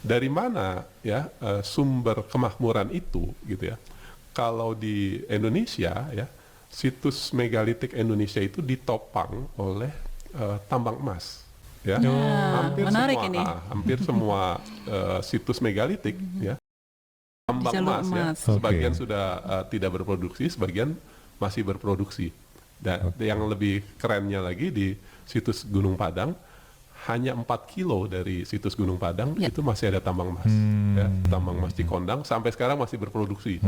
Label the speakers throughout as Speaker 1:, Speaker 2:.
Speaker 1: dari mana ya sumber kemakmuran itu gitu ya. Kalau di Indonesia ya, situs megalitik Indonesia itu ditopang oleh tambang emas ya.
Speaker 2: Nah, menarik ini.
Speaker 1: Hampir semua situs megalitik ya
Speaker 2: Di
Speaker 1: tambang
Speaker 2: jalur
Speaker 1: emas ya.
Speaker 2: emas.
Speaker 1: Sebagian sudah tidak berproduksi, sebagian masih berproduksi. Dan yang lebih kerennya lagi di situs Gunung Padang, hanya 4 kilo dari situs Gunung Padang itu masih ada tambang emas. Ya, tambang emas Cikondang sampai sekarang masih berproduksi.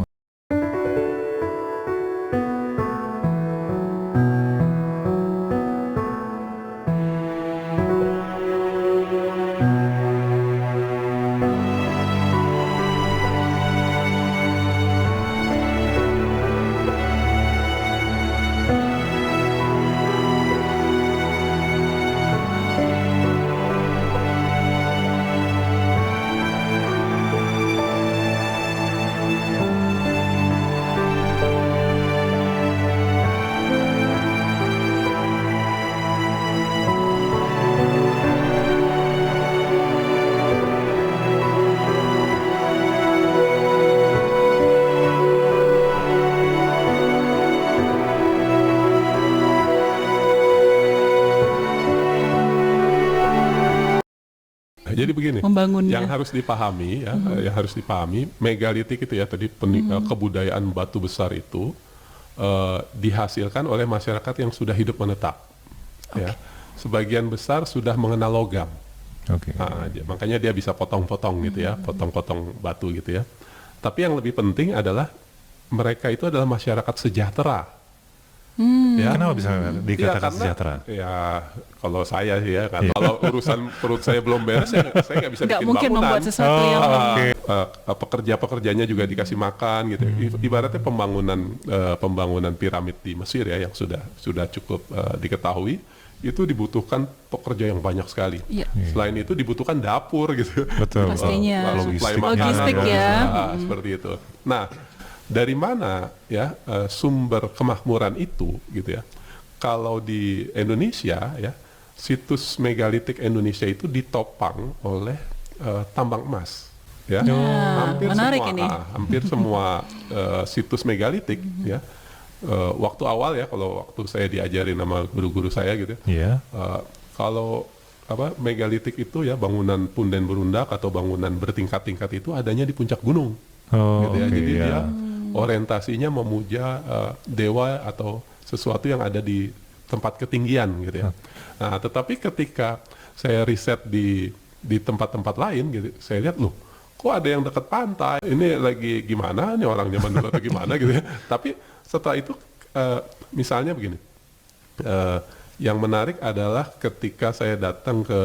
Speaker 1: Jadi begini,
Speaker 2: Membangunnya.
Speaker 1: yang harus dipahami ya, yang harus dipahami, megalitik itu ya tadi kebudayaan batu besar itu dihasilkan oleh masyarakat yang sudah hidup menetap. Ya, sebagian besar sudah mengenal logam. Nah, makanya dia bisa potong-potong gitu ya, potong-potong batu gitu ya. Tapi yang lebih penting adalah mereka itu adalah masyarakat sejahtera. Ya.
Speaker 3: Kenapa bisa dikatakan
Speaker 1: karena,
Speaker 3: sejahtera?
Speaker 1: Ya kalau saya sih ya kan, kalau urusan perut saya belum beres, saya nggak bisa
Speaker 2: Nggak
Speaker 1: bikin
Speaker 2: mungkin
Speaker 1: bangunan.
Speaker 2: membuat sesuatu yang
Speaker 1: Pekerja-pekerjanya juga dikasih makan gitu. Ibaratnya pembangunan piramid di Mesir ya yang sudah cukup diketahui, itu dibutuhkan pekerja yang banyak sekali.
Speaker 2: Iya.
Speaker 1: Selain itu dibutuhkan dapur gitu.
Speaker 3: Betul.
Speaker 2: Pastinya.
Speaker 1: Suplai
Speaker 2: Logistik
Speaker 1: makanan,
Speaker 2: ya.
Speaker 1: seperti itu. Nah, dari mana ya sumber kemakmuran itu gitu ya. Kalau di Indonesia ya, situs megalitik Indonesia itu ditopang oleh tambang emas ya. Hampir semua situs megalitik ya. Waktu awal ya, kalau waktu saya diajarin sama guru-guru saya gitu ya. Kalau megalitik itu ya, bangunan punden berundak atau bangunan bertingkat-tingkat itu adanya di puncak gunung. Gitu ya. Jadi dia orientasinya memuja dewa atau sesuatu yang ada di tempat ketinggian gitu ya. Nah, tetapi ketika saya riset di tempat-tempat lain gitu, saya lihat loh, kok ada yang dekat pantai? Ini lagi gimana? Ini orang zaman dulu atau gimana gitu ya. Tapi setelah itu misalnya begini, yang menarik adalah ketika saya datang ke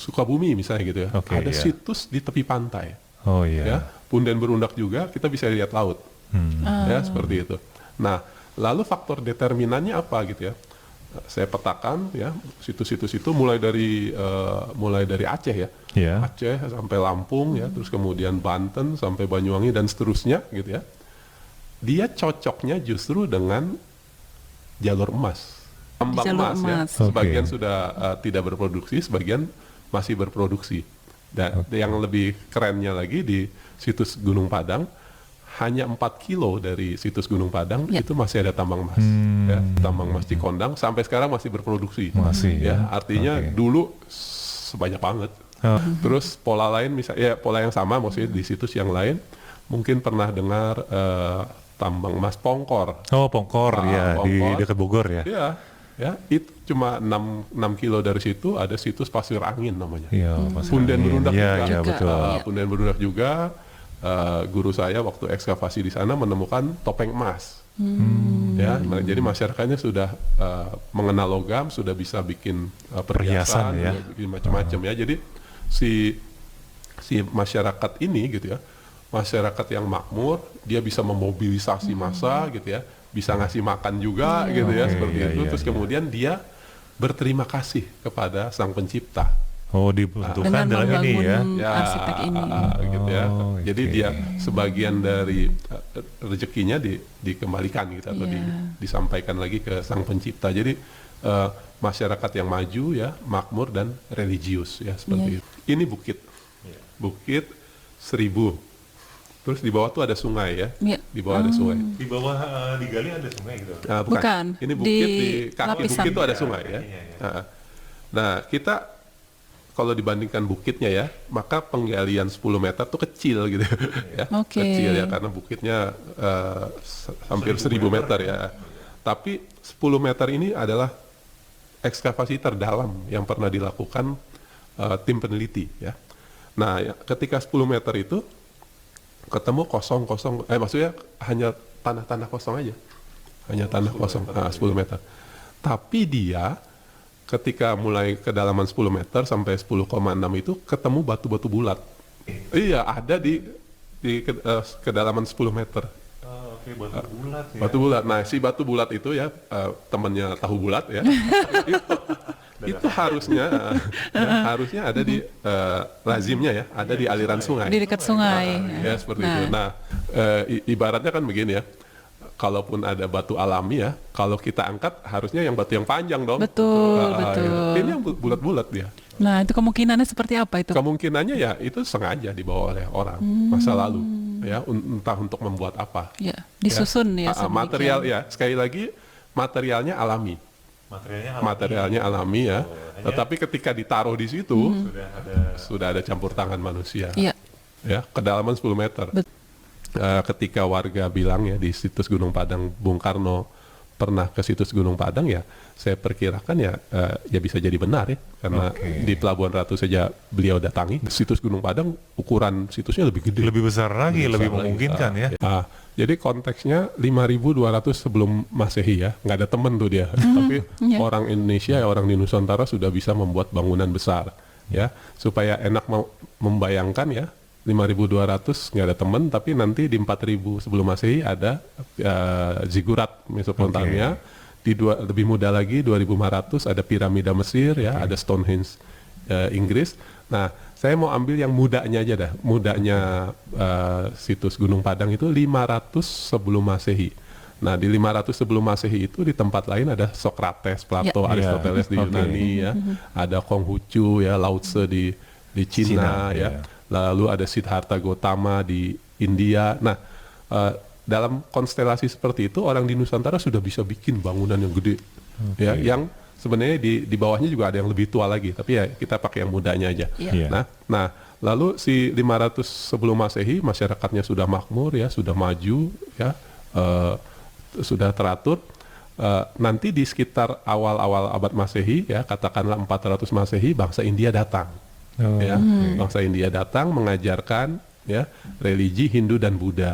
Speaker 1: Sukabumi misalnya gitu ya, ada situs di tepi pantai. Ya, punden berundak juga, kita bisa lihat laut. Ya, seperti itu. Nah, lalu faktor determinannya apa gitu ya? Saya petakan ya, situs-situs itu mulai dari Aceh ya. Aceh sampai Lampung ya, terus kemudian Banten sampai Banyuwangi dan seterusnya gitu ya. Dia cocoknya justru dengan jalur emas. Tambang emas ya. Sebagian sudah tidak berproduksi, sebagian masih berproduksi. Dan yang lebih kerennya lagi di situs Gunung Padang, hanya 4 kilo dari situs Gunung Padang itu masih ada tambang emas. Ya, tambang emas Cikondang sampai sekarang masih berproduksi. Ya, artinya dulu sebanyak banget. Terus pola lain misalnya, pola yang sama maksudnya di situs yang lain, mungkin pernah dengar tambang emas Pongkor.
Speaker 3: Pongkor ya, di dekat Bogor ya.
Speaker 1: Iya. Ya, itu cuma 6 kilo dari situ ada situs Pasir Angin namanya. Punden berundak juga.
Speaker 3: Betul.
Speaker 1: Punden berundak juga. Guru saya waktu ekskavasi di sana menemukan topeng emas. Ya, jadi masyarakatnya sudah mengenal logam, sudah bisa bikin perhiasan
Speaker 3: ya,
Speaker 1: bikin macam-macam ya. Jadi si masyarakat ini gitu ya, masyarakat yang makmur, dia bisa memobilisasi massa gitu ya, bisa ngasih makan juga gitu ya, seperti itu. Terus kemudian dia berterima kasih kepada Sang Pencipta.
Speaker 3: Dibentukkan dalam ini ya.
Speaker 2: Arsitek ini.
Speaker 1: Gitu ya. Jadi dia sebagian dari rezekinya dikembalikan gitu atau disampaikan lagi ke Sang Pencipta. Jadi masyarakat yang maju ya, makmur dan religius ya, seperti itu. Ini bukit. Bukit 1000. Terus di bawah tuh ada sungai ya.
Speaker 2: Iya.
Speaker 1: Di bawah ada sungai.
Speaker 3: Di bawah digali ada sungai gitu.
Speaker 1: Nah,
Speaker 2: Bukan.
Speaker 1: Ini bukit
Speaker 2: Di
Speaker 1: di kaki
Speaker 2: lapisan.
Speaker 1: bukit itu ada sungai ya. Nah, kita kalau dibandingkan bukitnya ya, maka penggalian 10 meter tuh kecil gitu ya.
Speaker 2: Oke.
Speaker 1: Kecil ya karena bukitnya hampir 1000 meter ya. Tapi 10 meter ini adalah ekskavasi terdalam yang pernah dilakukan tim peneliti ya. Nah, ketika 10 meter itu ketemu kosong, maksudnya hanya tanah-tanah kosong aja. Hanya tanah kosong, 10 meter. Tapi dia ketika mulai kedalaman 10 meter sampai 10,6 itu ketemu batu-batu bulat. Iya, ada di kedalaman 10 meter.
Speaker 3: Oke, batu bulat ya.
Speaker 1: Batu bulat. Nah, si batu bulat itu ya temannya tahu bulat ya. itu harusnya ada di lazimnya ya, ada di aliran sungai.
Speaker 2: Di dekat sungai.
Speaker 1: Ya seperti itu. Nah, ibaratnya kan begini ya. Kalaupun ada batu alami ya, kalau kita angkat harusnya yang batu yang panjang dong.
Speaker 2: Betul.
Speaker 1: Ini yang bulat-bulat dia.
Speaker 2: Nah, itu kemungkinannya seperti apa itu?
Speaker 1: Kemungkinannya ya itu sengaja dibawa oleh orang masa lalu ya, entah untuk membuat apa.
Speaker 2: Ya, disusun ya.
Speaker 1: Material ya, sekali lagi materialnya alami. Materialnya alami ya. Tetapi ketika ditaruh di situ sudah ada campur tangan manusia.
Speaker 2: Iya.
Speaker 1: Ya, kedalaman 10 meter. Ketika warga bilang ya di situs Gunung Padang, Bung Karno pernah ke situs Gunung Padang ya, saya perkirakan ya bisa jadi benar ya, karena di Pelabuhan Ratu saja beliau datangi. Situs Gunung Padang ukuran situsnya lebih gede,
Speaker 3: Lebih besar lagi, lebih memungkinkan ya.
Speaker 1: Jadi konteksnya 5.200 sebelum Masehi ya, nggak ada temen tuh dia. Tapi orang Indonesia, orang di Nusantara sudah bisa membuat bangunan besar ya, supaya enak membayangkan ya. 5.200 nggak ada temen, tapi nanti di 4.000 sebelum Masehi ada zigurat Mesopotamia. Lebih muda lagi 2.500 ada piramida Mesir ya, ada Stonehenge Inggris. Nah, saya mau ambil yang mudanya aja dah. Mudanya situs Gunung Padang itu 500 sebelum Masehi. Nah, di 500 sebelum Masehi itu di tempat lain ada Socrates, Plato, Aristoteles di Yunani ya. Ada Konghucu ya, Lao Tse di Cina ya. Lalu ada Siddhartha Gautama di India. Nah, dalam konstelasi seperti itu orang di Nusantara sudah bisa bikin bangunan yang gede, ya, yang sebenarnya di bawahnya juga ada yang lebih tua lagi, tapi ya kita pakai yang mudanya aja. Nah, lalu si 500 sebelum Masehi masyarakatnya sudah makmur ya, sudah maju ya, sudah teratur. Nanti di sekitar awal-awal abad Masehi ya, katakanlah 400 Masehi, bangsa India datang. Bangsa India datang mengajarkan ya religi Hindu dan Buddha.